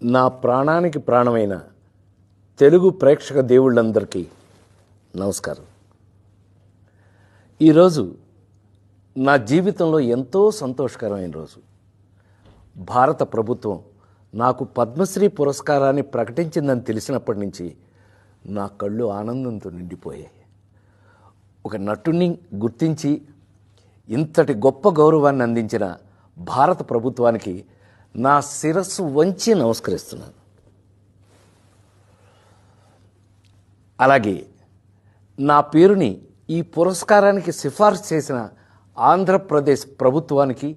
నా ప్రాణానికి ప్రాణమైన తెలుగు ప్రేక్షక దేవుళ్ళందరికీ నమస్కారం. ఈరోజు నా జీవితంలో ఎంతో సంతోషకరమైన రోజు. భారత ప్రభుత్వం నాకు పద్మశ్రీ పురస్కారాన్ని ప్రకటించిందని తెలిసినప్పటి నుంచి నా కళ్ళు ఆనందంతో నిండిపోయాయి. ఒక నటుడిని గుర్తించి ఇంతటి గొప్ప గౌరవాన్ని అందించిన భారత ప్రభుత్వానికి నా శిరస్సు వంచి నమస్కరిస్తున్నాను. అలాగే నా పేరుని ఈ పురస్కారానికి సిఫార్సు చేసిన ఆంధ్రప్రదేశ్ ప్రభుత్వానికి,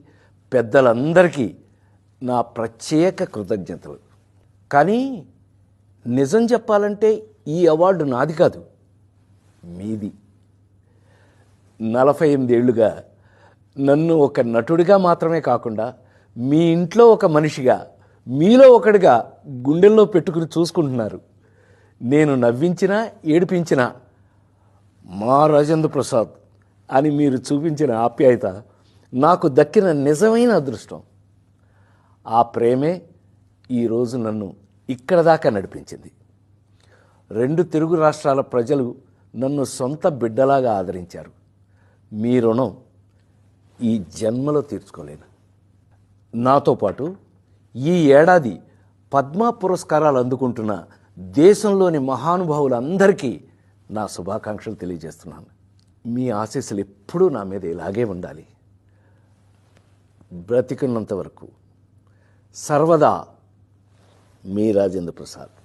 పెద్దలందరికీ నా ప్రత్యేక కృతజ్ఞతలు. కానీ నిజం చెప్పాలంటే ఈ అవార్డు నాది కాదు, మీది. 48 ఏళ్లుగా నన్ను ఒక నటుడిగా మాత్రమే కాకుండా మీ ఇంట్లో ఒక మనిషిగా, మీలో ఒకడిగా గుండెల్లో పెట్టుకుని చూసుకుంటున్నారు. నేను నవ్వించినా ఏడిపించినా మా రాజేంద్ర ప్రసాద్ అని మీరు చూపించిన ఆప్యాయత నాకు దక్కిన నిజమైన అదృష్టం. ఆ ప్రేమే ఈరోజు నన్ను ఇక్కడ దాకా నడిపించింది. 2 తెలుగు రాష్ట్రాల ప్రజలు నన్ను సొంత బిడ్డలాగా ఆదరించారు. మీ రుణం ఈ జన్మలో తీర్చుకోలేను. నాతో పాటు ఈ ఏడాది పద్మ పురస్కారాలు అందుకుంటున్న దేశంలోని మహానుభావులందరికీ నా శుభాకాంక్షలు తెలియజేస్తున్నాను. మీ ఆశీస్సులు ఎప్పుడూ నా మీద ఇలాగే ఉండాలి. బ్రతికున్నంత వరకు సర్వదా మీ రాజేంద్ర ప్రసాద్.